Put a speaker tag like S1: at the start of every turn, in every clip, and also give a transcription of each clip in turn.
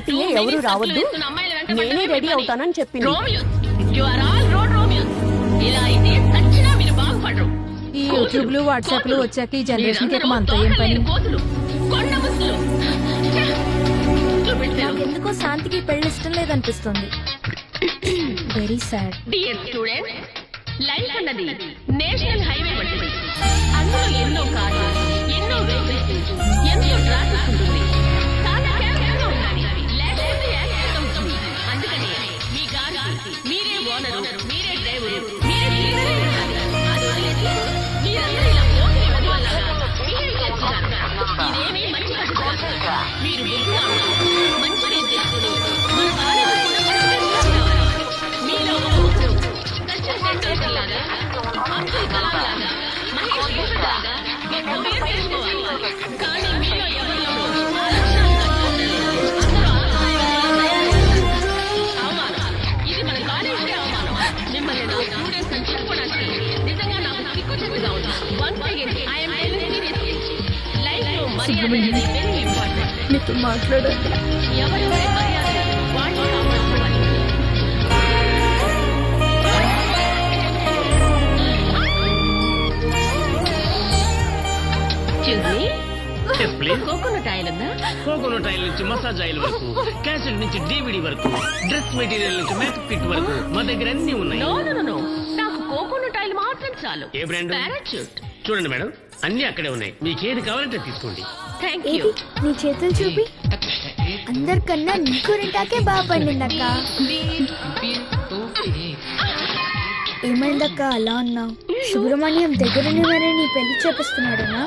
S1: శాంతి ఎవరు రావద్దు, నేనే రెడీ అవుతానని చెప్పింది.
S2: ఈ యూట్యూబ్లు వాట్సాప్లు వచ్చాక ఈ జనరేషన్ కి మనతో ఏం పని?
S3: ఎందుకో శాంతికి పెళ్లి ఇష్టం లేదనిపిస్తుంది. Very sad.
S4: Dear student, life అన్నది నేషనల్ హైవే వంటిది. అందులో ఎన్నో కార్లు, ఎన్నో వెహికల్స్, ఎంతో ట్రాఫిక్ ఉంటుంది. చాలా కేర్ఫుల్గా ఉండాలి, లేకపోతే యాక్సిడెంట్ అవుతుంది. అందుకని మీ కారుకి మీరే ఓనరు, మీరే డ్రైవరు, మీరే లీడరే ఉండాలి. అది వదిలేసి మీరందరూ ఇలా పోటీ వల్ల బిహేవ్ చేస్తున్నారు. ఇదేమీ మంచి పద్ధతి కాదు. మీరు బుద్ధిగా ఉండాలి, మంచిగా చేసుకుని మన కాలేజీ కూడా మంచి కావాలి. మీలో సచిన్ టెండూల్కర్ లాగా, అబ్దుల్ కలాం లాగా, మహేష్ భూపతి లాగా గొప్ప పేరు తెచ్చుకోవాలి. కానీ మీలో ఎవరిలోనూ ఆ లక్షణాలు అవమానం. ఇది మన కాలేజీ అవమానం. మిమ్మల్ని నా స్టూడెంట్స్ అని చెప్పుకోవడానికి నిజంగా నాకు సిగ్గుచేటుగా ఉంది. Once again I'm telling seriously, life లో మర్యాద అనేది వెరీ ఇంపార్టెంట్.
S2: నీతో మాట్లాడాలి.
S4: ఎవరెవరి మర్యాద వాళ్ళు కాపాడుకోవాలి. కోకోనట్ ఆయిల్ ఉందా?
S5: కోకోనట్ ఆయిల్ నుంచి మసాజ్ ఆయిల్ వరకు, క్యాసెట్ నుంచి DVD వరకు, డ్రెస్ మెటీరియల్ నుంచి మేకప్ కిట్ వరకు మా దగ్గర అన్ని ఉన్నాయి.
S4: నో నో నో, నాకు కోకోనట్ ఆయిల్ మాత్రం చాలు.
S5: ఏ బ్రాండ్?
S4: పారాచూట్.
S5: చూడండి మేడం, అన్ని అక్కడే ఉన్నాయి, మీకు ఏది కావాలంటే తీసుకోండి.
S4: Thank you.
S3: ఏది నీ చేతులు చూపి. అందరికన్నా నీకు రెండాకే బాగా పండిందక్క. ఏమైందక్క అలా ఉన్నావు? సుబ్రహ్మణ్యం దగ్గరనే మరి నీ పెళ్లి చేపిస్తున్నాడనా?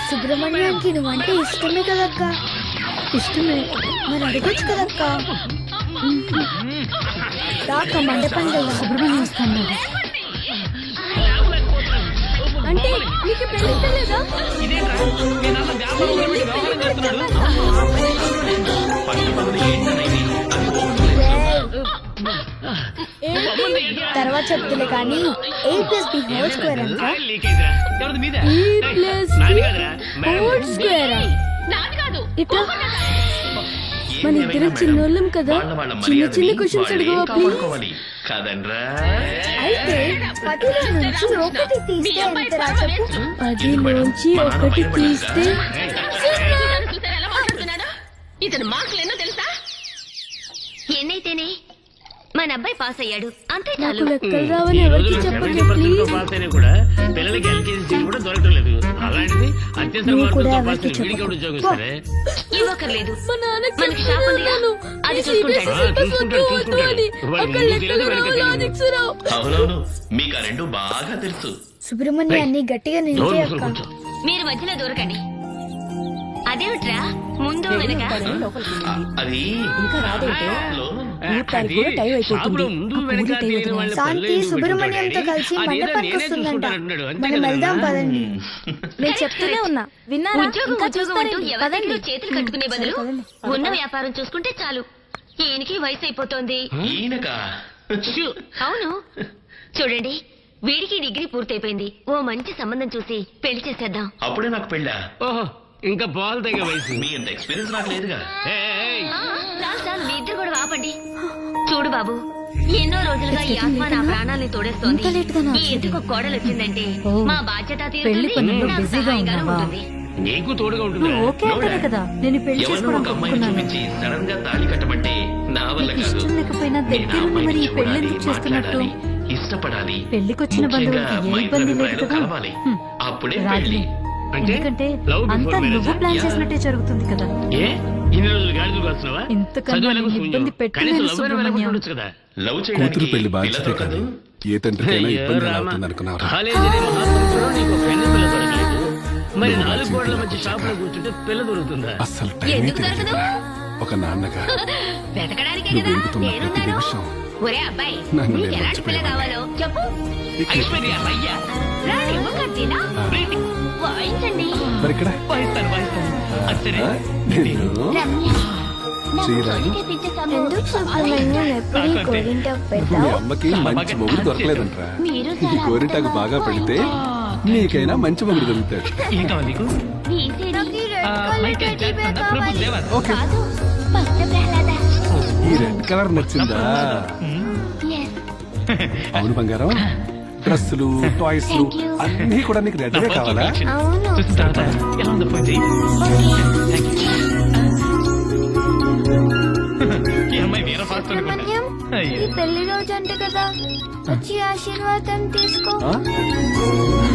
S3: సుబ్రహ్మణ్యానికి నువ్వంటే ఇష్టమే కదక్క. ఇష్టమే మరి అడగొచ్చు కదక్క. రాక మండపంలో సుబ్రహ్మణ్యం వస్తాను. అంటే నీకు పెళ్లి ఇష్టలేదా? తర్వాత చెప్తులే కానీ A+B² అంట. A+B²
S4: నాది కాదు.
S3: ఇట్లా మన ఇద్దరం చిన్నోళ్ళం కదా, చిన్న చిన్న క్వశ్చన్స్ అడగవా ప్లీజ్? అయితే 10 నుంచి 1 తీస్తే ఎంత రా చెప్పు? 10 నుంచి 1 తీస్తే
S4: చూసారా ఎలా మాట్లాడుతున్నాడు? ఇతను మార్కులు ఎన్నో తెలుసా?
S6: ఎన్నైతేనే మన అబ్బాయి పాస్ అయ్యాడు, అంతే
S3: నాకు
S6: చాలు.
S3: లెక్కలు రావని ఎవరికి చెప్పండి ప్లీజ్.
S5: పాస్ అయినా కూడా పిల్లలకి LKG సీట్ కూడా దొరకడం లేదు. అలాంటిది అత్యవసర
S3: నువ్వు కూడా
S5: మార్కులతో
S3: ఎవరికి
S5: పాస్ వీడికి
S3: చెప్పకు.
S5: ఉద్యోగం ఇస్తారే?
S6: ఇవ్వకర్లేదు,
S3: మా నాన్నకి
S6: మనకి షాప్ ఉందిగా, అది చూసుకుంటాడు.
S7: అవునవును, మీకు ఆ రెండు బాగా తెలుసు.
S3: సుబ్రహ్మణ్యాన్ని గట్టిగా
S5: నోరు
S3: నిలిచే
S5: మూసుకొని
S3: అక్క.
S5: కూర్చో.
S6: మీరు మధ్యలో దూరకండి. అదేమిట్రా ముందు వెనక?
S7: అది
S1: ఇంకా రాదేంటే?
S7: లో
S1: ఊటానికి కూడా టైం
S5: షాపులో
S1: అయిపోతుంది.
S5: ముందు వెనక తెలియని వాళ్ళ
S3: శాంతి
S5: పనులు
S3: సుబ్రహ్మణ్యంతో కలిసి
S5: అదేదో
S3: మండపానికి
S5: నేనే
S3: వస్తుందంట.
S5: చూసుకుంటానంటున్నాడు. అంతే
S3: మనం
S5: కదా
S3: వెళ్దాం
S5: నాన్న?
S3: పదండి.
S2: నేను చెప్తూనే ఉన్నా, విన్నారా?
S6: ఉద్యోగం
S2: ఇంకా
S6: ఉద్యోగం అంటూ
S2: చూస్తారేంటి?
S6: ఎవరి దగ్గర
S2: పదండి.
S6: చేతులు కట్టుకునే బదులు ఉన్న వ్యాపారం చూసుకుంటే చాలు. ఈయనకి వయసు అయిపోతోంది.
S7: ఈయనకా?
S5: ఛీ!
S6: అవును, చూడండి, వీడికి డిగ్రీ పూర్తయిపోయింది. ఓ మంచి సంబంధం చూసి పెళ్లి చేసేద్దాం.
S7: అప్పుడే నాకు పెళ్ళా?
S5: ఓహో, ఇంకా బాల్ తెగ వయసు.
S7: మీ అంత ఎక్స్పీరియన్స్ నాకు లేదుగా.
S5: ఏయ్,
S6: చాలు చాలు, మీ ఇద్దరు కూడా ఆపండి. చూడు బాబు, ఎన్నో రోజులుగా ఈ ఆత్మ నా ప్రాణాల్ని తోడేస్తోంది.
S3: ఇంత లేట్ గానా
S6: ఈ ఇంటికి ఒక కోడలు వచ్చిందంటే
S2: ఓ,
S6: మా బాధ్యత
S2: పెళ్లి
S6: తీరుతుంది,
S2: పనుల్లో
S6: నాకు
S2: బిజీగా
S6: సహాయంగానూ
S2: ఉన్నావా?
S6: ఉంటుంది.
S5: నీకు తోడుగా ఉంటుంది.
S2: నువ్వు ఓకే అంటేనే కదా నేను ఈ పెళ్లి
S7: ఎవరినో
S2: చేసుకోవడం
S7: ఒక అమ్మాయిని
S2: ఒప్పుకున్నాను.
S7: చూపించి సడన్ గా తాళి కట్టమంటే నా వల్ల
S2: నీకు
S7: కాదు.
S2: ఇష్టం లేకపోయినా
S7: నేను ఆ
S2: దగ్గరుండి మరి ఈ
S7: అమ్మాయిని
S2: పెళ్లి
S7: చూడాలి,
S2: ఎందుకు చేస్తున్నట్టు?
S7: మాట్లాడాలి, ఇష్టపడాలి.
S2: పెళ్లికొచ్చిన
S7: ముఖ్యంగా
S2: బంధువులకి ఏ
S7: మా
S2: ఇబ్బంది
S7: ఇద్దరి
S2: లేదు కదా?
S7: కలవాలి.
S2: హ్మ్.
S7: అప్పుడే
S2: రాజీ.
S7: పెళ్లి.
S5: అంటే
S2: ఎందుకంటే
S5: లవ్ బిఫోర్
S2: అంతా
S5: మ్యారేజ్?
S2: నువ్వు ప్లాన్
S7: యా.
S2: చేసినట్టే జరుగుతుంది కదా.
S5: ఏ ఇన్ని రోజులు గాడిదలు కాస్తున్నావా?
S2: ఇంతకన్నా
S5: చదువు ఎలాగో
S2: నిన్ను
S5: శూన్యం.
S2: ఇబ్బంది పెట్టలేదు
S5: కనీసం లవ్ అయినా
S2: సుబ్రహ్మణ్యం.
S5: వెళ్ళకపోవచ్చు కదా.
S7: లవ్
S8: కూతురు
S7: చేయడానికి
S8: పెళ్లి బాధ్యతే
S7: పిల్ల
S8: కానీ
S7: దొరకదు.
S8: ఏ తండ్రికైనా
S5: అయ్యో
S8: ఇబ్బంది ఎలా
S5: రామ.
S8: అవుతుంది అనుకున్నారా?
S5: కాలేజీని మహాసముద్రంలో నీకు ఒక పెళ్లి పిల్ల దొరకలేదు. మరి 4 గోడల మధ్య షాప్ లో కూర్చుంటే పిల్ల దొరుకుతుందా?
S8: అస్సలు టైమే
S6: ఎందుకు
S8: తెలియదు.
S6: దొరకదు?
S8: ఒక నాన్నగా
S6: వెతకడానికే
S8: నువ్వు
S6: కదా
S8: వెతుకుతున్న ప్రతి
S6: నేనున్నాను.
S8: నిమిషం
S6: ఒరే అబ్బాయి,
S8: నన్ను
S6: నీకు
S8: నేను
S6: ఎలాంటి పిల్ల
S8: మర్చిపోయాను.
S6: కావాలో చెప్పు.
S5: ఐశ్వర్య అయ్యా
S6: రాణి ముఖర్జీనా? వాయించండి.
S8: మరి ఇక్కడ
S5: వాయిస్తాను అచ్చరే
S8: ఆ? నిన్ను
S6: రమ్య, నాకు
S8: శ్రీరామ్.
S6: చలి తెప్పించేశాము.
S3: ఎందుకు సుబ్రహ్మణ్యం ఎప్పుడు ఈ గోరింటాకు
S8: మీ
S3: పెడతావు?
S8: అమ్మకి మంచి మొగుడు దొరకలేదంట్రా.
S6: మీరు
S8: ఈ
S6: చాలా
S8: గోరింటాకు బాగా పెడితే నీకైనా మంచి మొగుడు దొరుకుతాడు.
S5: ఏం కావాలి నీకు?
S6: ఈ సీడీ
S5: మైకేల్ జాక్సన్ ప్రభు దేవా
S8: ఓకే
S3: కాదు భక్త ప్రహ్లాద.
S8: ఈ రెడ్ కలర్ నచ్చిందా అవును బంగారం డ్రెస్సులు టాయ్స్ అన్ని కూడా నీకు రెడ్ కావాలా
S3: అవును.
S5: చూసిన తర్వాత ఎలా ఉందో ఫోన్ చెయ్యి ఈ అమ్మాయి వేరే ఫాస్ట్ అనుకుంటా
S3: సుబ్రహ్మణ్యం, ఈ పెళ్లి రోజు అంటే కదా, వచ్చి ఆశీర్వాదం తీసుకో.
S8: ఆ?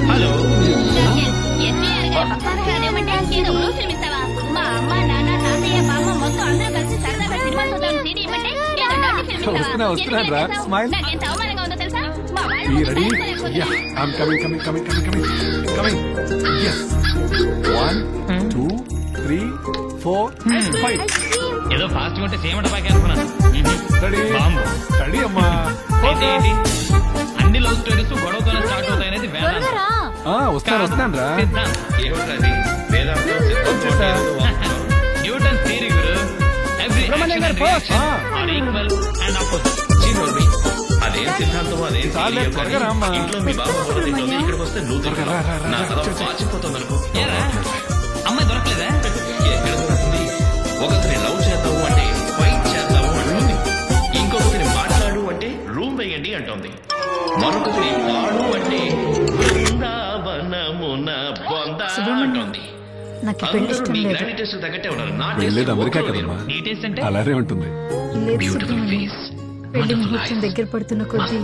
S5: హలో
S6: ఎన్టీఆర్ గారి పక్కన అదేమంటే ఏదో ఊరు ఫిల్మిస్తావా? మా అమ్మ నాన్న తాతయ్య బామ్మ మొత్తం అందరూ కలిసి సరదాగా సినిమా చూద్దాం సీడీ ఇవ్వంటే ఏదో డబ్బు ఫిల్మిస్తావా?
S8: వస్తున్నాను రా స్మైల్
S6: నాకు ఎంత అవమానంగా ఉందో తెలుసా? మా వాళ్ళు
S8: ఈ ready yeah I'm coming yes 1 2 3 4 5
S5: ఏదో ఫాస్ట్ ఉంటే సేమట పాకి అనుకున్నాను
S8: రెడీ
S5: బాంబు
S8: రెడీ అమ్మా
S5: అయితే ఏంటి అన్ని లవ్ స్టోరీస్ గొడవతోనే స్టార్ట్ అవుతాయనేది వేదాంతం.
S8: వస్తాను రా
S5: సిద్ధాంతం.
S7: ఏమిటది వేదాంతం సిద్ధం
S5: న్యూటన్ థియరీ గురు every action and reaction are equal and opposite.
S7: చిన్నోర్మి అదేం సిద్ధాంతం అదేం
S8: చాలే,
S7: తెలియదు
S8: త్వరగా
S7: కానీ
S8: రామ్మా.
S7: ఇంట్లో మీ బాబు మొదలైందో ఇక్కడికి వస్తే నువ్వు
S8: రా, రా, రా,
S7: నా
S8: రా,
S7: కథ
S8: చూ, చూ.
S7: పాచిపోతుంది అనుకో
S5: ఏరా అమ్మాయి దొరకలేదా?
S7: ఎక్కడ దొరుకుతుంది ఒకరిని లవ్ చేద్దాము అంటే ఫైట్ చేద్దాము అంటుంది ఇంకొకరిని మాట్లాడు అంటే రూమ్ వేయండి అంటుంది మరొకరిని పాడు అంటే బృందావనమున బొందా అంటుంది
S2: నాకు ఈ పెళ్లి
S7: అందరూ
S2: ఇష్టం
S7: నీ
S2: లేదు.
S7: గ్రాండ్ టెస్ట్ తగ్గట్టే ఉన్నారు నా
S8: వెళ్ళేది
S7: టేస్ట్
S8: అమెరికా
S7: ఒప్పుకోలేను.
S8: కదమ్మా
S5: నీ టేస్ట్ అంటే
S8: అలానే ఉంటుంది
S2: లేదు
S7: బ్యూటిఫుల్
S2: సుబ్రహ్మణ్యం,
S7: ఫేస్
S2: పెళ్లి ముహూర్తం దగ్గర పడుతున్న కొద్దీ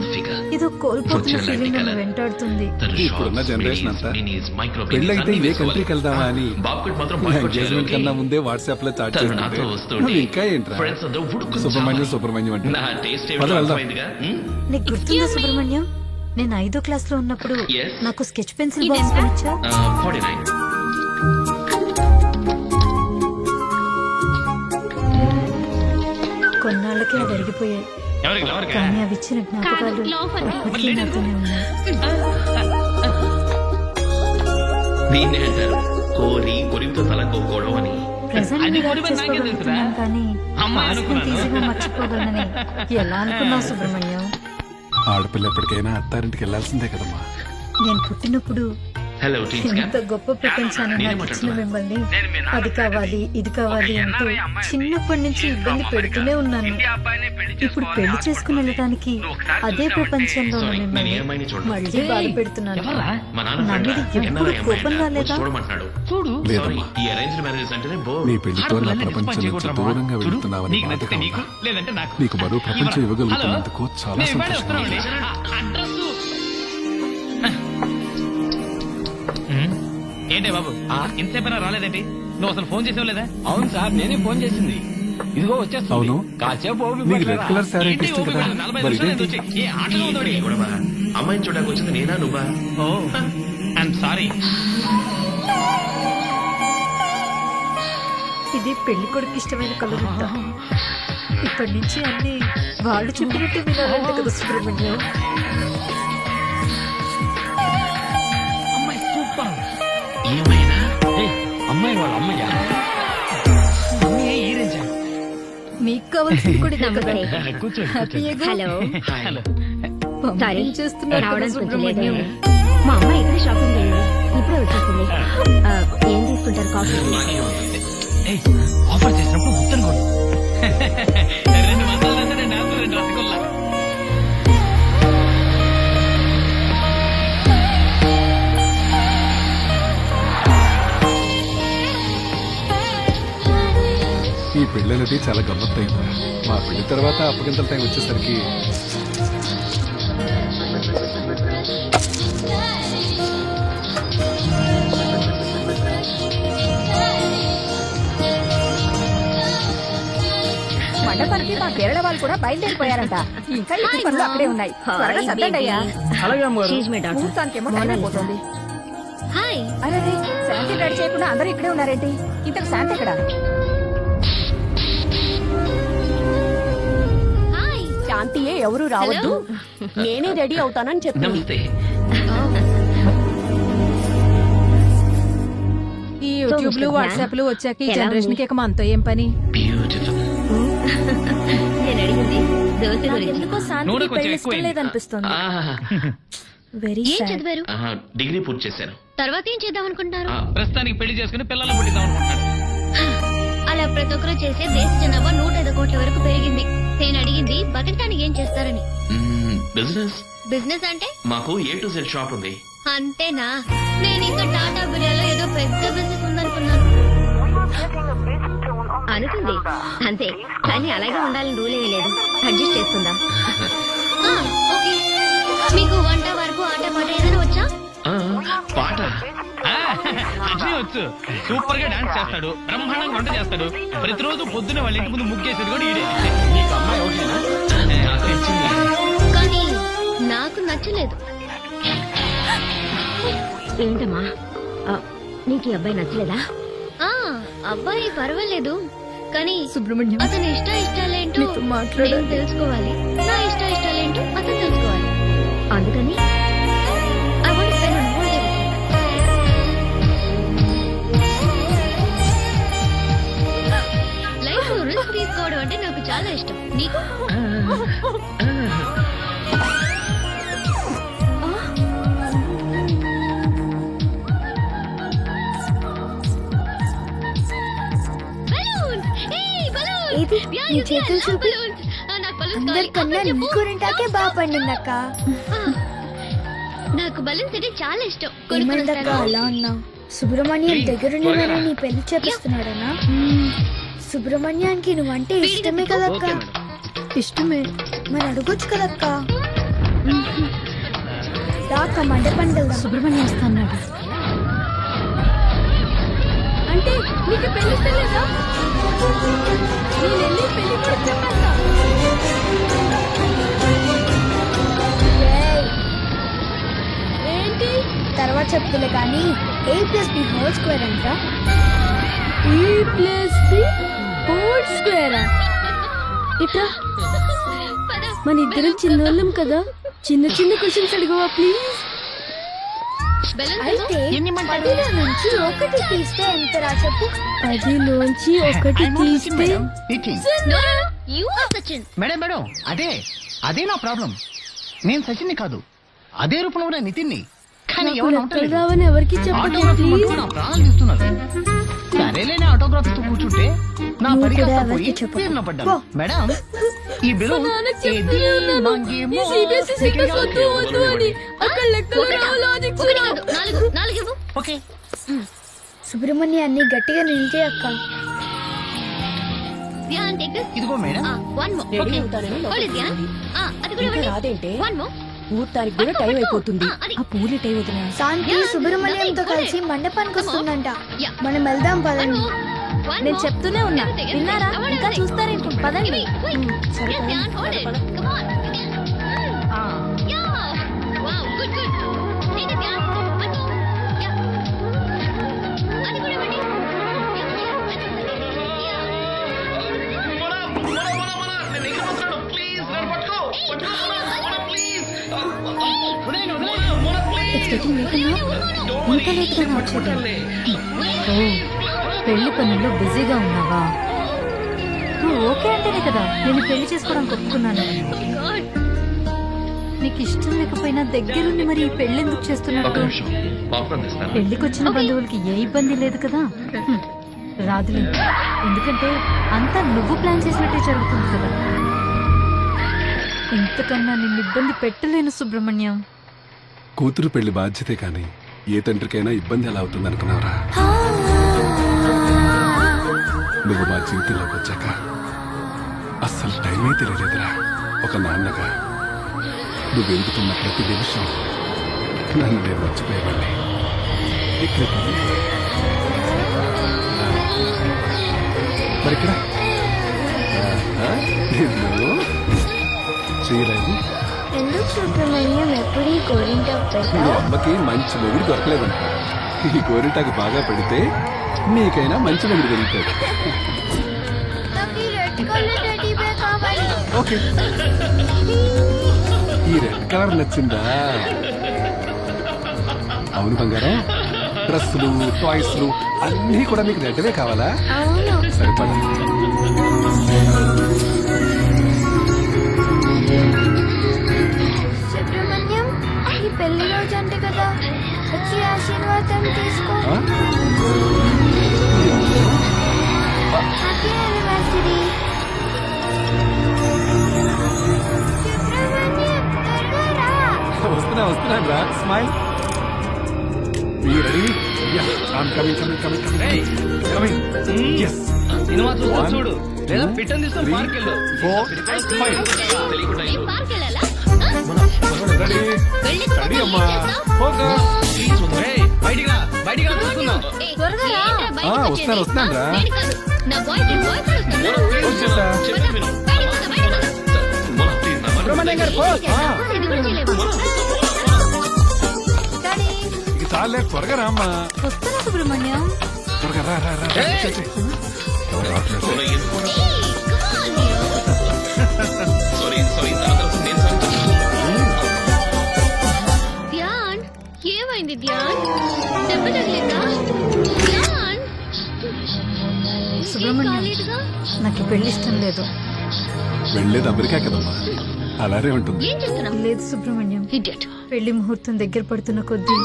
S2: ఏదో కోల్పోతున్న ఫీలింగ్ నన్ను వెంటాడుతుంది.
S8: ఇప్పుడున్న జనరేషన్ అంతా పెళ్ళైతే ఏ కంట్రీకి వెళ్దామా అని ఎంగేజ్మెంట్ కన్నా ముందే వాట్సాప్ లో చాట్ చేస్తుంటే ఇంకా ఏంట్రా సుబ్రహ్మణ్యం అంటే పద వెళ్దాం
S2: నీకు గుర్తుందా సుబ్రహ్మణ్యం, నేను 5వ క్లాస్ లో ఉన్నప్పుడు
S7: Yes.
S2: నాకు స్కెచ్ పెన్సిల్ బాక్స్ కొనిచ్చా.
S7: 49
S2: కొన్నాళ్ళకి అవి అరిగిపోయాయి,
S5: ఎవరికి
S2: కానీ అవి ఇచ్చిన జ్ఞాపకాలు ఇప్పటికీ నాతోనే ఉన్నాయి.
S7: దీన్నే అంటారు కోరి కొరివితో తలకోకోవడం అని
S2: ప్రెసెంట్
S5: అది
S2: గా
S5: కూడా నాకే
S2: చేసుకోగలుగుతున్నాను, కానీ
S5: అమ్మాయి
S2: past ని
S5: అనుకున్నాను.
S2: ఈజీగా మర్చిపోగలనని ఎలా అనుకున్నావు సుబ్రహ్మణ్యం?
S8: ఆడపిల్ల ఎప్పటికైనా అత్తారింటికి వెళ్లాల్సిందే కదమ్మా
S2: నేను పుట్టినప్పుడు
S7: హలో టీచర్
S2: ఎంత గొప్ప ప్రపంచాన్ని నాకు ఇచ్చిన మిమ్మల్ని అది కావాలి ఇది కావాలి అంటూ చిన్నప్పటి నుంచి ఇబ్బంది పెడుతూనే ఉన్నాను. ఇప్పుడు పెళ్లి చేసుకుని వెళ్ళడానికి అదే ప్రపంచంలో ఉన్న మిమ్మల్ని మళ్ళీ బాధ పెడుతున్నాను.
S7: మా నాన్న
S2: నా మీద ఎప్పుడు కోపం రాలేదా?
S7: చూడమంటున్నాడు
S8: లేదమ్మా
S7: ఈ అరేంజ్ మ్యారేజెస్ అంటేనే బో
S8: నీ పెళ్లితో నా ప్రపంచం నుంచి దూరంగా వెళ్తున్నావని
S5: నీకు నచ్చితే
S8: బాధగా
S5: నీకు
S8: ఉన్నా.
S5: లేదంటే నాకు
S8: నీకు మరో ప్రపంచం ఇవ్వగలుగుతున్నందుకు చాలా సంతోషంగా ఉంది.
S5: ఏంటే బాబు ఇంతసేపైనా రాలేదేంటి? నువ్వు అసలు ఫోన్ చేసావు లేదా?
S9: అవును సార్ నేనే ఫోన్ చేసింది. ఇదిగో వచ్చేస్తుంది.
S8: అవును.
S9: కాసేపు ఓపిక
S8: నీకు
S9: పట్టరా.
S8: రెడ్ కలర్ శారీ అంటే
S5: ఏంటి
S8: ఇష్టం
S5: ఓపిక?
S8: కదా
S5: 40
S8: మరి
S5: నిమిషాలు
S8: ఇదేంటి
S5: వచ్చి ఏ ఆటలో ఉందోడి?
S7: గొడవ అమ్మాయిని చూడడానికి వచ్చింది నేనా నువ్వా
S5: ఓ ఐఎమ్ సారీ.
S2: ఇది పెళ్లి కొడుకు ఇష్టమైన కలర్ అంట. ఇప్పటి నుంచి అన్ని వాళ్ళు చెప్పినట్టు వినాలంట కదా సుబ్రహ్మణ్యం.
S5: అమ్మాయి సూపర్.
S7: ఏమైనా
S9: ఏయ్, అమ్మాయి వాళ్ళ అమ్మయ్య.
S5: అమ్మాయి ఈ రేంజా?
S2: మీకు కావాల్సింది కూడా ఇదే కదా.
S5: కూర్చోండి
S2: హ్యాపీయేగా?
S6: హలో
S5: హలో
S2: పంపిణీ చేస్తున్నారు కదా
S6: రావడానికి
S2: సుబ్రహ్మణ్యం.
S6: మా అమ్మ ఇక్కడ షాపింగ్ వెళ్ళింది, ఇప్పుడే వచ్చేస్తుంది. ఏం తీసుకుంటారు? కాఫీ?
S5: ఏయ్, ఆఫర్ చేసినప్పుడు గుర్తును కూడా 2 మందాలు రాస్తే 2 ఆకులు 2 రసగుల్లా.
S8: ఈ పెళ్లి అనేది చాలా గమ్మత్తైంది. మా పెళ్లి తర్వాత అప్పగింతల టైం వచ్చేసరికి
S1: మండపానికి మా కేరళ వాళ్ళు కూడా బయలుదేరిపోయారంట. ఇంకా ఇంటి పనులు అక్కడే ఉన్నాయి. త్వరగా సర్దండి అయ్యా.
S9: అలాగే అమ్మగారు.
S6: She's my daughter.
S1: ముహూర్తానికేమో టైం అయిపోతుంది.
S6: హాయ్.
S1: అరే శాంతి రెడీ చేయకుండా అందరూ ఇక్కడే ఉన్నారేంటి? ఇంతకు శాంతి ఎక్కడ?
S6: హాయ్.
S1: శాంతియే ఎవరు రావద్దు, నేనే రెడీ అవుతానని చెప్పింది.
S7: నమస్తే
S2: ఈ యూట్యూబ్లు వాట్సాప్లు వచ్చాక ఈ జనరేషన్ కి మనతో ఏం పని?
S7: బ్యూటిఫుల్
S6: నేను అడిగింది దోశ గురించి.
S2: ఎందుకో
S5: నూనె
S2: శాంతికి
S5: కొంచెం
S2: పెళ్లి ఇష్టం
S5: ఎక్కువైంది.
S2: లేదనిపిస్తుంది. వెరీ
S3: ఏం
S2: సాడ్.
S3: చదివారు?
S7: డిగ్రీ పూర్తి చేశాను.
S3: తర్వాత ఏం చేద్దాం అనుకుంటారు?
S5: ప్రస్తుతానికి పెళ్లి చేసుకుని పిల్లలు పుట్టిద్దాం అనుకుంటున్నాడు.
S3: అలా ప్రతి ఒక్కరు చేసే దేశ జనాభా 105 కోట్ల వరకు పెరిగింది. నేను అడిగింది బతకడానికి ఏం చేస్తారని.
S7: బిజినెస్
S3: బిజినెస్ అంటే?
S7: మాకు A to Z షాప్ ఉంది.
S3: అంతేనా? నేను ఇంకా టాటా బిర్యాలో ఏదో పెద్ద బిజినెస్ ఉందనుకున్నాను.
S6: అనుకుంది అంతే, కానీ అలాగే ఉండాలని రూల్ ఏమీ లేదు. అడ్జస్ట్ చేసుకుందాం.
S3: ఓకే. మీకు వంట వరకు ఆట పాట ఏదైనా వచ్చా?
S7: పాట
S5: అజయ్ వచ్చు, సూపర్ గా డాన్స్ చేస్తాడు, బ్రహ్మాండంగా వంట చేస్తాడు. ప్రతిరోజు పొద్దున వాళ్ళ ఇంటి ముందు ముగ్గేసేది కూడా ఈడే. నీకు అమ్మాయి ఓకేనా?
S3: కానీ నాకు నచ్చలేదు.
S6: ఏంటమ్మా, నీకు ఈ అబ్బాయి నచ్చలేదా?
S3: అబ్బాయి పర్వాలేదు, కానీ
S2: సుబ్రహ్మణ్యం,
S3: అతని ఇష్టాలేంటో
S2: నీతో మాట్లాడాలి.
S3: నేను తెలుసుకోవాలి. నా ఇష్టాలేంటో అతను తెలుసుకోవాలి.
S6: అందుకని
S3: I want to spend one whole day with you. Life లో రిస్క్ తీసుకోవడం అంటే నాకు చాలా ఇష్టం. నీకు?
S6: ఇది నీ చేతులు చూపి. అందరికన్నా నీ గోరింటాకే బాగా పండిందక్క.
S3: నాకు బలూన్స్ అంటే చాలా ఇష్టం.
S6: ఏమైందక్క అలా అన్నా? సుబ్రహ్మణ్యం దగ్గరుండి మరి నీ పెళ్లి చేపిస్తున్నాడనా? సుబ్రహ్మణ్యానికి నువ్వంటే ఇష్టమే కదక్క.
S2: ఇష్టమే.
S6: మరి అడగొచ్చు కదక్క. రాక మండపండి వెళ్దాం.
S2: సుబ్రహ్మణ్యం వస్తున్నాడు.
S1: అంటే నీకు పెళ్లి తెలియదా? నేను వెళ్ళి పెళ్లి కూడా చెప్పేస్తా. ఏంటి?
S6: తర్వాత చెప్తులే కానీ A+B² అంట.
S1: A+B² ఇట్రా. మన ఇద్దరం చిన్నోళ్ళం కదా, చిన్న చిన్న క్వశ్చన్స్ అడిగవా ప్లీజ్?
S6: అయితే 10లో నుంచి 1 తీస్తే ఎంతరా చెప్పు?
S1: 10లోంచి 1 తీస్తే
S9: మేడం మేడం, అదే నా ప్రాబ్లం. నేను సచిన్ని కాదు, అదే రూపంలో ఉన్న నితిన్ని. కానీ
S1: నాకు
S9: ఎవరు
S1: లెక్కలు రావని ఎవరికి చెప్పదు ప్లీజ్.
S9: నా ప్రాణాలు తీస్తున్నారు. సరేలేని ఆటోగ్రాఫ్ తో కూర్చుంటే నా
S6: నువ్వు
S9: పని
S6: కూడా
S9: కాస్త
S6: ఎవరికి
S9: పోయి
S6: చెప్పకు.
S9: తీరిన పడ్డాను. మేడం, ఈ బిల్లు
S1: మా నాన్నకి చెప్తూనే ఉన్నాను, ఈ CBSE సిలబస్ వద్దు వద్దు అని. అక్కడ లెక్కలు రావు, లాజిక్స్ రావు.
S3: 4 ఇవ్వు.
S9: ఓకే.
S6: సుబ్రహ్మణ్యాన్ని గట్టిగా నిలిచే అక్క.
S3: Dhyan take this.
S9: ఇదిగో madam.
S3: One more. Okay. Hold it Dhyan. అది కూడా ఇవ్వండి. One more.
S1: ఊర్తానికి కూడా టైం అయిపోతుంది. ఆ పూలు టైం వదినా.
S6: శాంతి సుబ్రహ్మణ్యంతో కలిసి మండపానికి వస్తుందంట. మనం వెళ్దాం పదండి.
S1: నేను చెప్తూనే ఉన్నా, విన్నారా? ఇంకా చూస్తారేంటి? పదండి.
S3: సరే Dhyan hold it. Come on. Yeah. Wow, good good. Take it Dhyan. One more. Yeah. అది కూడా ఇవ్వండి.
S2: ఇంకా లేట్గా వచ్చేది. ఓ, పెళ్లి పనుల్లో బిజీగా ఉన్నావా? నువ్వు ఓకే అంటేనే కదా నేను పెళ్లి చేసుకోవడానికి ఒప్పుకున్నాను. నీకు ఇష్టం లేకపోయినా దగ్గరుండి మరి ఈ పెళ్లి ఎందుకు చేస్తున్నట్టు? పెళ్లికి వచ్చిన బంధువులకి ఏ ఇబ్బంది లేదు కదా. రాదులే, ఎందుకంటే అంతా నువ్వు ప్లాన్ చేసినట్టే జరుగుతుంది కదా. ఇంతకన్నా నిన్ను ఇబ్బంది పెట్టలేను సుబ్రహ్మణ్యం.
S8: కూతురు పెళ్లి బాధ్యతే కానీ ఏ తండ్రికైనా ఇబ్బంది ఎలా అవుతుంది అనుకున్నావురా? నువ్వు మా జీవితంలోకి వచ్చాక అస్సలు టైమే తెలియలేదురా. ఒక నాన్నగా నువ్వు వెళ్తున్న ప్రతి నిమిషం నన్ను నేను మర్చిపోయేవాడిని. మరి ఇక్కడ చేయలేదు.
S6: ఎందుకు సుబ్రహ్మణ్యం ఎప్పుడు ఈ గోరింటాకు
S8: మీ
S6: పెట్టావు?
S8: అమ్మకి మంచి మొగుడు దొరకలేదంట. ఈ గోరింటాకు బాగా పడితే నీకైనా మంచి మొగుడు దొరుకుతాడు.
S6: నాకు ఈ రెడ్ కలర్ టెడ్డీ బేర్ కావాలి.
S8: ఓకే, ఈ రెడ్ కలర్ నచ్చిందా? అవును బంగారం, డ్రెస్సులు టాయ్స్లు అన్నీ కూడా నీకు రెడ్వే కావాలా?
S6: అవును.
S8: సరిపడా.
S6: సుబ్రహ్మణ్యం, ఈ పెళ్లి
S8: వస్తున్నాను రా స్మైల్ రెడీ
S5: సినిమా చూస్తా చూడు లేదా పిట్టని తీసుకొని పార్క్ వెళ్ళు
S8: 4 5
S6: ఈ పార్క్ వెళ్ళాలా
S8: రెడీ అమ్మా ఫోకస్
S5: బయటికి రా చూసుకుందాం
S6: త్వరగా రా.
S8: వస్తాను రా
S6: నేను కాదు, నా బాయ్ ఫ్రెండ్ వస్తున్నాడు.
S8: వచ్చేసా సుబ్రహ్మణ్యం గారు
S6: ఇది కూడా చేయలేవా?
S8: ఇక చాలే త్వరగా రా అమ్మా
S2: వస్తున్నా సుబ్రహ్మణ్యం.
S8: త్వరగా రా రా రా ఎవరు రావట్లేదు.
S7: సారీ నేను
S6: ధ్యాన్, ఏమైంది ధ్యాన్? దెబ్బ తగిలిందా? ధ్యాన్,
S2: సుబ్రహ్మణ్యం
S6: కాలేదుగా?
S2: నాకు ఈ పెళ్లి ఇష్టం లేదు.
S8: వెళ్ళేది అమెరికా కదమ్మా అలానే ఉంటుంది
S6: ఏం చెప్తున్నావు?
S2: లేదు సుబ్రహ్మణ్యం,
S6: Idiot.
S2: పెళ్లి ముహూర్తం దగ్గర పడుతున్న కొద్దీ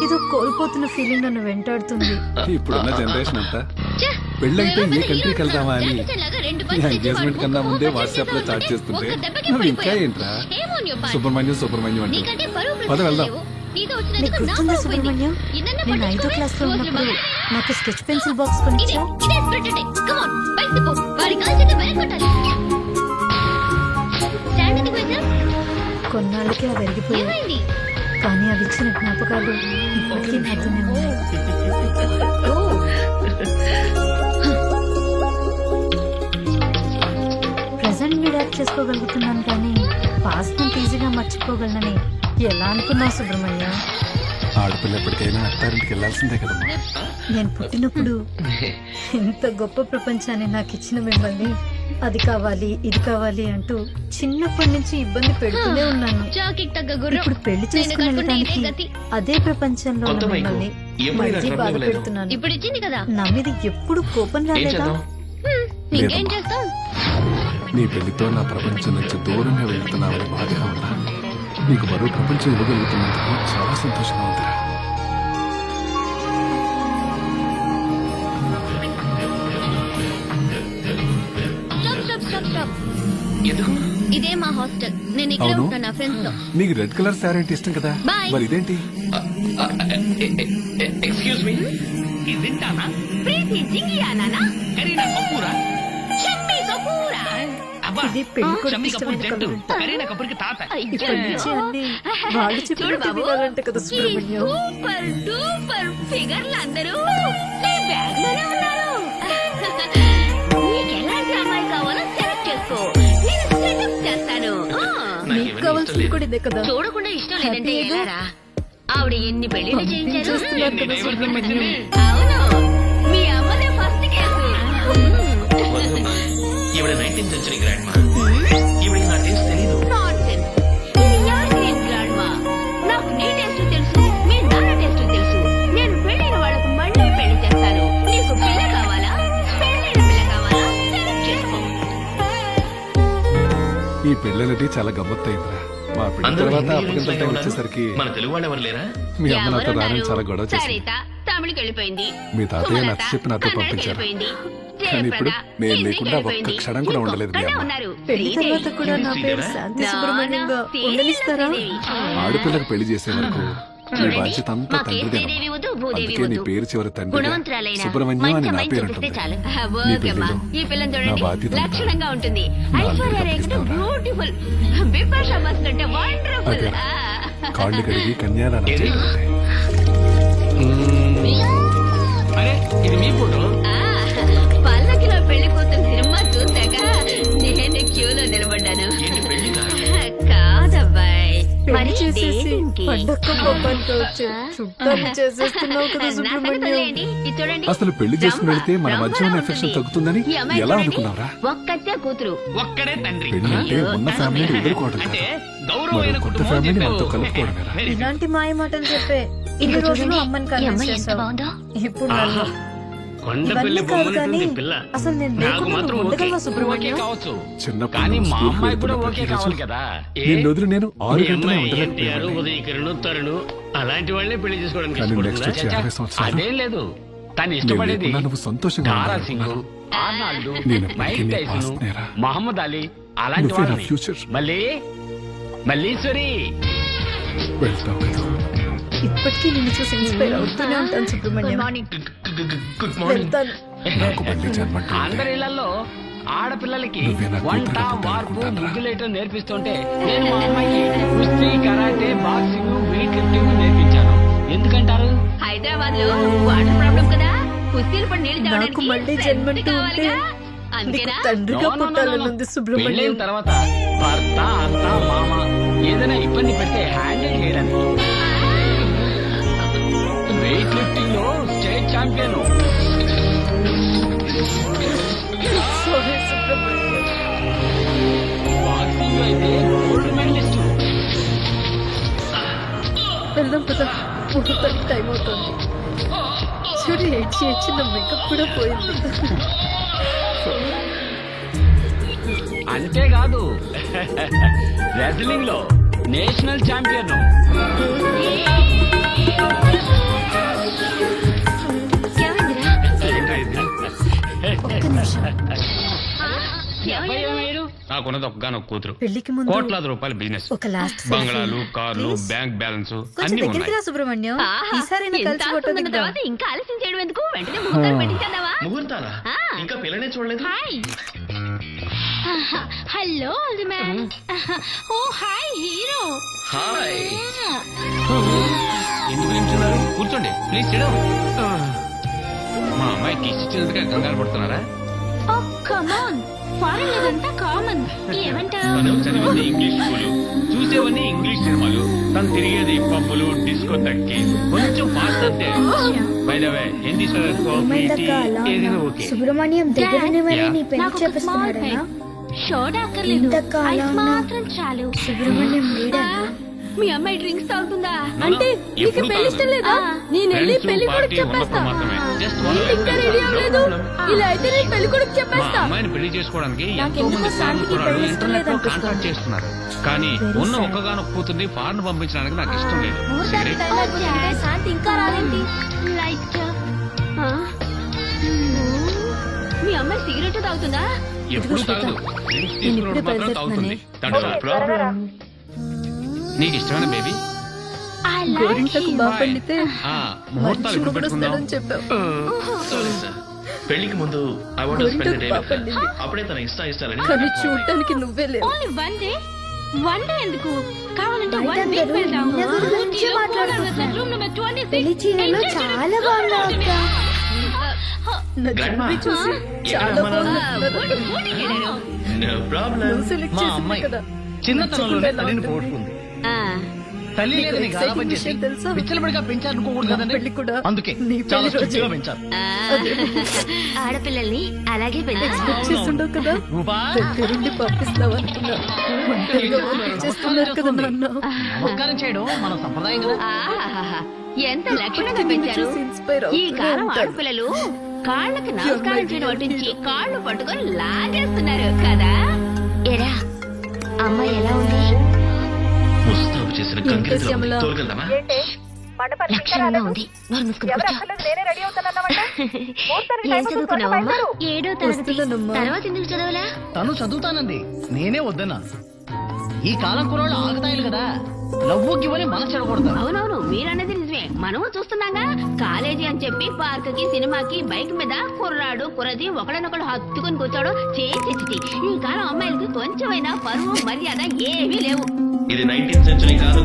S2: ఏదో కోల్పోతున్న ఫీలింగ్ నన్ను వెంటాడుతుంది.
S8: ఇప్పుడున్న జనరేషన్ అంతా
S6: ఛే!
S8: పెళ్ళైతే ఏ
S6: నువ్వు
S8: కంట్రీకి వెళ్దామా అని
S6: లాగా రెండు
S8: ఈ
S6: పళ్ళు
S8: ఎంగేజ్మెంట్
S6: తెచ్చి
S8: కన్నా ముందే
S6: వాడు
S8: వాట్సాప్ లో చాట్ చేస్తుంటే
S6: ఒక్క దెబ్బకి
S8: నువ్వు ఇంకా
S6: పడిపోయావు.
S8: ఏంట్రా
S6: Shame on your part.
S8: Subrahmanyam అంటే
S6: నీకంటే పరువు
S8: పద
S6: ప్రతిష్టలు
S8: వెళ్దాం
S6: లేవు. నీతో
S2: నీకు
S6: వచ్చినందుకు నా
S2: గుర్తుందా
S6: పరువు పోయింది.
S2: సుబ్రహ్మణ్యం,
S6: ఇదన్నా
S2: నేను 5వ
S6: పట్టించుకోలే.
S2: క్లాస్ లో
S6: రోజులు
S2: ఉన్నప్పుడు
S6: బాగా.
S2: నాకు స్కెచ్ పెన్సిల్ బాక్స్
S6: ఇదే
S2: కొనిచ్చావు.
S6: ఇదే స్ప్రిట్ డే. Come on, బయటికి పో. వాడి కాలు చేత బయట కొట్టాలి. స్టాండ్ ఎందుకు వేశావ్?
S2: కొన్నాళ్ళకి అవి వెలిగిపోయాయి,
S6: ఏమైంది?
S2: కానీ అవి ఇచ్చిన జ్ఞాపకాలు ఇప్పటికీ నాతోనే ఉన్నాయి. ప్రజెంట్ ని డాక్ట్ చేసుకోగలుగుతున్నాను కానీ పాస్ట్ ఈజీగా మర్చిపోగలనని ఎలా అనుకున్నావు సుబ్రహ్మణ్యం?
S8: ఆడపిల్ల ఎప్పటికైనా అత్తారింటికి వెళ్ళాల్సిందే కదమ్మా
S2: నేను పుట్టినప్పుడు ఇంత గొప్ప ప్రపంచాన్ని నాకు ఇచ్చిన మిమ్మల్ని అది కావాలి ఇది కావాలి అంటూ చిన్నప్పటి నుంచి ఇబ్బంది పెడుతూనే ఉన్నాను.
S6: జాకికి తగ్గ గుర్రం.
S2: ఇప్పుడు పెళ్లి
S6: నేను
S2: చేసుకుని
S6: కట్టుకుంటే ఇదే
S2: వెళ్ళడానికి
S6: గతి.
S2: అదే ప్రపంచంలో ఉన్న
S7: కొత్త బైకు.
S2: మిమ్మల్ని
S7: ఎప్పుడైనా
S2: మళ్ళీ బాధ
S7: క్రమం లేదు.
S2: పెడుతున్నాను.
S6: ఇప్పుడు ఇచ్చింది కదా.
S2: నా మీద ఎప్పుడు కోపం
S7: ఏం
S2: రాలేదా?
S7: చేద్దాం
S6: ఇంకేం
S8: లేదమ్మా.
S6: చేస్తాం?
S8: నీ పెళ్లితో నా ప్రపంచం నుంచి దూరంగా వెళ్తున్నావని బాధగా ఉన్నా నీకు మరో ప్రపంచం ఇవ్వగలుగుతున్నందుకు చాలా సంతోషంగా ఉందిరా
S6: స్టాప్.
S7: ఎందుకు
S6: ఇదే మా హాస్టల్. నేను ఇక్కడ
S8: అవును.
S6: ఉంటాను నా ఫ్రెండ్స్ తో.
S8: నీకు రెడ్ కలర్ శారీ అంటే ఇష్టం కదా
S6: Bye.
S8: మరి ఇదేంటి
S7: ఎక్స్క్యూజ్ మీ
S5: ఇదింటానా
S6: ప్రీతి జింగియానా?
S5: కరీనా కపూరా
S6: షమ్మి కపూరా.
S5: అబ్బా
S2: ఇది పెళ్లి కొడుకు
S5: షమ్మి కపూర్
S2: ఇష్టమైన
S5: జట్టు
S2: కలర్ అంట.
S5: కరీనా కపూర్కి తాత
S2: ఇప్పటి నుంచి అన్ని వాళ్ళు
S6: చూడు
S2: చెప్పినట్టు
S6: బాబు,
S2: వినాలంట కదా
S6: ఈ
S2: సుబ్రహ్మణ్యం.
S6: సూపర్ డూపర్ ఫిగర్లు అందరూ నీ బ్యాగ్ లోనే ఉన్నారు. నీకు ఎలాంటి అమ్మాయి కావాలో సెలెక్ట్ చేసుకో. నేను సెటప్ చేస్తాను.
S2: నీకు కావాల్సింది కూడా ఇదే కదా.
S6: చూడకుండా ఇష్టం లేదంటే
S2: హ్యాపీగా?
S6: ఎలారా? ఆవిడ ఎన్ని పెళ్లిళ్ళు చేయించారు?
S2: చేస్తున్నారు కదా సుబ్రహ్మణ్యం.
S6: అవును, మీ అమ్మదే ఫస్ట్ కేసు.
S7: ఈవిడ 19th సెంచరీ గ్రాండ్ మా ఈవిడికి నా టేస్ట్ తెలీదు
S6: Nonsense. ఇది ఎవరి గ్రీన్ గ్రాండ్ మా? నాకు నీ టేస్ట్ తెలుసు, మీ నాన్న టేస్ట్ తెలుసు. నేను పెళ్ళైన వాళ్ళకు మళ్ళీ పెళ్లి చేస్తాను. నీకు పిల్ల కావాలా? పెళ్ళైన పిల్ల కావాలా? సెలెక్ట్ చేసుకో.
S8: ఈ పెళ్ళనేది చాలా గమ్మత్తైందిరా మా పెళ్లి
S7: అందరూ
S8: తర్వాత
S7: హిందీ
S8: అప్పగింతల
S7: హిందీలో
S8: టైం
S7: ఉన్నారు.
S8: వచ్చేసరికి
S7: మన తెలుగు వాళ్ళు ఎవరు లేరా
S8: మీ అమ్మ నాతో
S6: ఎవరున్నారు?
S8: రానని చాలా గొడవ చేసింది
S6: సరిత తమిళకి వెళ్ళిపోయింది.
S8: మీ తాతయ్య
S6: సుమలత
S8: నచ్చ చెప్పి నాతో
S6: కన్నడకి
S8: పంపించారు.
S6: వెళ్ళిపోయింది.
S8: కానీ ఇప్పుడు
S6: జయప్రద
S8: నేను
S6: హిందీకి
S8: లేకుండా ఒక్క
S6: వెళ్ళిపోయింది.
S8: క్షణం కూడా ఉండలేదు మీ
S6: ఇంకొకరే
S8: అమ్మ.
S6: ఉన్నారు.
S2: పెళ్లి
S6: శ్రీదేవి.
S2: తర్వాత కూడా నా పేరు శాంతి సుబ్రహ్మణ్యంగా ఉండనిస్తారా?
S8: ఆడపిల్లకు పెళ్లి చేసే వరకు నీ బాధ్యత అంతా
S6: మాకే
S8: తండ్రిదే
S6: శ్రీదేవి వద్దు, భూదేవి
S8: అందుకే నీ
S6: వద్దు.
S8: పేరు చివరి తండ్రి
S6: గుణవంతురాలైన
S8: సుబ్రహ్మణ్యం అని
S6: మంచి
S8: నా
S6: మైండ్
S8: పేరు
S6: చూపిస్తే
S8: ఉంటుంది
S6: చాలు.
S8: నీ
S6: ఓకే అమ్మా.
S8: పెళ్లిలో
S6: ఈ పిల్లని
S8: నా
S6: చూడండి,
S8: బాధ్యత అంతా
S6: లక్షణంగా ఉంటుంది.
S8: నా
S6: ఐశ్వర్య
S8: అల్లుడికి
S6: రేఖ
S8: అప్పగిస్తావురా?
S6: బ్యూటిఫుల్, బిపాషా బస్ కంటే వండర్ఫుల్.
S8: అదే. కాళ్ళు కడిగి కన్యాదానం చేయాలంటే
S5: అరే ఇది మీ ఫోటో
S6: పల్లకిలో పెళ్లి కూతురు సినిమా చూశాక నేను క్యూలో నిలబడ్డాను.
S7: ఏంటి పెళ్లి
S6: కాదబ్బాయ్, మరి
S2: పెళ్లి చేసేసి
S6: dating కి.
S2: పండక్క బొబ్బంతో చుట్టాలు చేసేస్తున్నావు కదా
S6: నా సంగతి
S2: సుబ్రహ్మణ్యం.
S6: వదిలేయండి. ఇది చూడండి.
S8: అసలు పెళ్లి చేసుకుని వెళ్తే మన
S6: బ్రహ్మలా
S8: మధ్య ఉన్న ఎఫెక్షన్
S6: ఉంటుంది.
S8: తగ్గుతుందని
S6: ఈ అమ్మాయి
S8: ఎలా
S6: చూడండి,
S8: అనుకున్నావురా
S6: ఒక్కతే కూతురు.
S5: ఒక్కడే తండ్రి
S8: పెళ్లి అంటే ఉన్న ఫ్యామిలీని వదులుకోవడం
S5: అంటే
S8: కాదు
S5: గౌరవమైన
S8: మరో కొత్త
S5: కుటుంబం
S8: ఫ్యామిలీని
S5: చెప్పావు.
S8: మనతో కలుపుకోవడమేరా
S5: Very good.
S2: ఇలాంటి మాయ మాటలు చెప్పే ఇన్ని
S6: ఇక్కడ
S2: రోజులు
S6: చూడండి,
S2: అమ్మని
S6: ఈ
S2: కన్విన్స్
S6: అమ్మాయి ఎంత
S2: చేసావు.
S6: బాగుందో.
S2: ఇప్పుడు నన్ను.
S5: కొండపల్లి
S2: ఇవన్నీ కాదు కానీ
S5: బొమ్మలుంటుంది పిల్ల
S2: అసలు నేను
S5: నాకు
S2: లేకుండా
S5: మాత్రం
S2: నువ్వు
S5: ఓకే
S2: ఉండగలవా
S5: ఓకే
S2: సుబ్రహ్మణ్యం?
S5: కావచ్చు
S8: చిన్నప్పుడు
S5: కానీ
S8: నువ్వు
S5: మా
S8: స్కూల్కి
S5: అమ్మాయి కూడా
S8: వెళ్తున్న
S5: ఓకే
S8: ప్రతి
S5: కావాలి
S8: రోజు
S5: కదా
S8: నిన్ను వదిలి నేను 6 గంటలే
S5: ఎన్టీఆర్
S8: ఉండలేకపోయాను
S5: ఉదయకిరణ్ తరుణ్ అలాంటి వాళ్ళే పెళ్లి చేసుకోవడానికి
S8: కానీ
S5: ఇష్టపడుతుందా?
S8: next వచ్చే 60 సంవత్సరాలు
S5: అదేం లేదు తను
S8: నేను
S5: ఇష్టపడేది
S8: లేకుండా నువ్వు సంతోషంగా
S5: తారా
S8: ఉండాలి
S5: సింగ్
S8: అనుకున్నాను.
S5: ఆర్నాల్డ్
S8: నేను ఎప్పటికీ
S5: మైక్
S8: నీ
S5: టైసన్
S8: పాస్నేరా.
S5: మహమ్మద్ అలీ అలాంటి
S8: నువ్వే నా
S5: వాళ్ళని
S8: ఫ్యూచర్.
S5: మళ్ళీ మల్లీశ్వరి
S8: వెళ్తావు కదా?
S2: ఇప్పటికీ నిన్ను చూసి ఇన్స్పైర్ అవుతూనే ఉంటాను సుబ్రహ్మణ్యం.
S7: Good morning.
S2: వెళ్తాను.
S8: నాకు మళ్ళీ జన్మంటూ ఉంటే
S10: అందరి ఇళ్లలో ఆడపిల్లలకి
S8: నువ్వే నా
S10: వంట
S8: కూతురు
S10: మార్పు
S8: అనుకుంటానా?
S10: ముగ్గులేయటం నేర్పిస్తుంటే నేను మా అమ్మాయికి కుస్తీ కరాటే బాక్సింగ్ వెయిట్ లిఫ్టింగ్ నేర్పించాను. ఎందుకంటారు?
S6: హైదరాబాద్ లో వాటర్ ప్రాబ్లం కదా, కుస్తీలు పడి నీళ్లు
S2: నాకు
S6: తాగడానికి
S2: మళ్ళీ
S6: strength
S2: జన్మంటూ ఉంటే
S6: కావాలిగా.
S2: నీకు
S6: అందుకేనా?
S2: తండ్రిగా
S10: No, no, no, no, no.
S2: పుట్టాలనుంది Subrahmanyam.
S10: పెళ్ళైన తర్వాత భర్త అత్త మామ ఏదైనా ఇబ్బంది పెడితే హ్యాండిల్ చేయడానికి వెయిట్ లిఫ్టింగ్ లో state champion,
S2: Sorry, Subrahmanyam.
S10: Boxing లో అయితే గోల్డ్ మెడలిస్ట్.
S2: వెళ్దాం పద, ముహూర్తానికి టైం అవుతుంది. చూడు ఏడ్చి ఏడ్చి నా మేకప్ కూడా పోయింది.
S10: అంతేకాదు రెజ్లింగ్ లో నేషనల్ ఛాంపియన్.
S2: ఒక్క నిమిషం.
S5: నాకున్నది ఒక్కగానొక్క కూతురు,
S2: పెళ్లికి ముందు
S5: కోట్లాది రూపాయల బిజినెస్,
S2: ఒక లాస్ట్
S5: బంగ్లాలు, కార్లు, బ్యాంక్ బ్యాలెన్స్
S2: కొంచెం
S5: అన్ని
S2: దగ్గరికి
S5: ఉన్నాయి.
S2: రా సుబ్రహ్మణ్యం.
S6: ఆహా,
S2: ఈసారి
S6: ఇంత
S2: కలిసి ఫోటో
S6: ఆనందం ఉన్న
S2: దిగుదాం.
S6: తర్వాత ఇంకా ఆలస్యం చేయడం ఎందుకు, వెంటనే ముహూర్తాలు పెట్టించేద్దామా?
S7: ముహూర్తాలా?
S6: ఆ.
S7: ఇంకా పిల్లనే చూడలేదు.
S6: Hi. Hello old man. Oh hi hero.
S7: Hi.
S5: ఎందుకు నిల్చున్నారు? కూర్చోండి ప్లీజ్. మా అమ్మాయికి ఇచ్చినందుకే కంగారు పడుతున్నారా?
S6: ఓ కమ్ ఆన్, ఫారెన్ ఇదంతా కామన్. ఏమంటావు?
S5: తను చదివింది ఇంగ్లీష్ స్కూలు, చూసేవన్నీ ఇంగ్లీష్ సినిమాలు, తను తిరిగేది పబ్బులు, డిస్కో తక్కి, కొంచెం ఫాస్ట్ అంతే. బై ద వే ఏం తీసుకున్నారు? కాఫీ, టీ, ఏదైనా ఓకే.
S3: సుబ్రహ్మణ్యం దగ్గరనే మరి నీ పెళ్లి
S6: నాకు ఒక
S3: చేపిస్తున్నాడనా?
S6: షోడా అక్కర్లేదు,
S3: ఇంతకాలం
S6: ఐస్ మాత్రం చాలు.
S3: సుబ్రహ్మణ్యం లేడనా?
S6: మీ అమ్మాయి డ్రింక్స్ తాగుతుందా?
S1: అంటే నీకు పెళ్లి ఇష్టం లేదా? నేను వెళ్ళి పెళ్లి కొడుకు చెప్పేస్తా. నీళ్ళు ఇంకా రెడీ అవ్వలేదు. ఇలా అయితే నేను పెళ్లి కొడుకు
S5: మా
S1: చెప్పేస్తా.
S5: అమ్మాయిని పెళ్లి చేసుకోవడానికి ఎంతో
S1: నాకెందుకో
S5: మంది ఫారెన్
S1: శాంతికి
S5: కుర్రాళ్ళు
S1: పెళ్లి ఇష్టం
S5: ఇంటర్నెట్ లో
S1: లేదనిపిస్తుంది.
S5: కాంటాక్ట్ చేస్తున్నారు, కానీ ఉన్న ఒక్కగానొక్క కూతుర్ని ఫారెన్ పంపించడానికి నాకు ఇష్టం లేదు.
S1: ముహూర్తానికి టైం అయిపోతుంటే శాంతి ఇంకా రాదేంటి?
S6: లైట్. మీ అమ్మాయి సిగరెట్ తాగుతుందా?
S5: ఎప్పుడు తాగదు, డ్రింక్స్ తీసుకున్నప్పుడు మాత్రం తాగుతుంది.
S7: ప్రాబ్లం.
S5: నీకు ఇష్టమైన బేబీ?
S2: గోరింటకు బాగా పండితే
S5: ముహూర్తాలు ఇప్పుడు పెట్టుకుందాం.
S2: వస్తాడని చెప్పావు.
S7: Sorry sir. పెళ్లికి ముందు I want to spend day with her. అప్పుడే తన ఇష్టాలని
S2: కానీ చూడటానికి నువ్వే లేవు.
S6: Only one day. One day ఎందుకు? కావాలంటే
S3: బయట
S6: వన్ వీక్
S3: అందరూ
S6: వెళ్దాం.
S3: నిన్న గురించి మాట్లాడుకుంటున్నారు.
S6: Room number 26.
S3: పెళ్లి చీరలో చాలా బాగున్నావు అక్క.
S2: నా
S7: Grandma.
S2: జ్యువెలరీ చూసి చాలా బాగుంది.
S7: No problem.
S2: నువ్వు సెలెక్ట్
S9: మా
S2: చేసింది
S9: అమ్మాయి
S2: కదా.
S9: చిన్నతనంలోనే తల్లిని పోగొట్టుకుంది. తల్లి
S2: నీకు
S9: లేదని
S2: exciting
S9: గారాబం చేసి
S2: విషయం తెలుసా?
S9: విచ్చలబడిగా పెంచాలనుకోకూడదు
S2: నా
S9: కదండి.
S2: పెళ్లి కూడా
S9: అందుకే
S2: నీ
S9: చాలా
S2: పెళ్లి
S9: స్ట్రిక్ట్ గా
S2: రోజే.
S9: పెంచాలి.
S6: ఆడపిల్లల్ని అలాగే
S2: ఎక్స్పెక్ట్ చేస్తుండవు కదా.
S9: రూపా
S2: దగ్గరుండి పంపిస్తావు అనుకున్నా. ఒంటరిగా పంపించేస్తున్నారు కదా నాన్న.
S9: నమస్కారం చేయడం మన సంప్రదాయం కదా.
S6: ఎంత లక్షణంగా
S2: నిన్ను
S6: పెంచారు.
S2: చూసి ఇన్స్పైర్
S6: ఈ
S2: అవుతూనే
S6: కాలం
S2: ఉంటాను.
S6: ఆడపిల్లలు కాళ్ళకి నమస్కారం చేయడం వడ్డించి కాళ్ళు పట్టుకొని లాగేస్తున్నారు కదా. ఎరా అమ్మాయి ఎలా ఉంది?
S7: ముస్తాబు చేసిన కంకితో
S2: శ్యామల?
S7: తోలుకెళ్దామా?
S6: లక్షణంగా ఉంది. నోరు మూసుకుని కూర్చో. ఏం చదువుకున్నావమ్మా? 7వ తరగతి.
S2: వస్తున్నానమ్మా.
S6: తర్వాత ఎందుకు చదవలా?
S9: తను చదువుతానంది, నేనే వద్దన్నా. ఈ కాలం కుర్రాళ్ళు ఆగతాయిలు కదా, లవ్వు గివ్వని మన చెడకూడదు.
S6: అవునవును, మీరన్నది నిజమే. మనము చూస్తున్నాగా, కాలేజీ అని చెప్పి పార్క్ కి, సినిమాకి, బైక్ మీద కుర్రాడు కుర్రది ఒకళ్ళనొకళ్ళు హత్తుకుని కూర్చోడు. చేసి ఈ కాలం అమ్మాయిలకి కొంచెమైనా పరువు మర్యాద ఏమీ లేవు.
S7: ఇది 19th సెంచరీ కాదు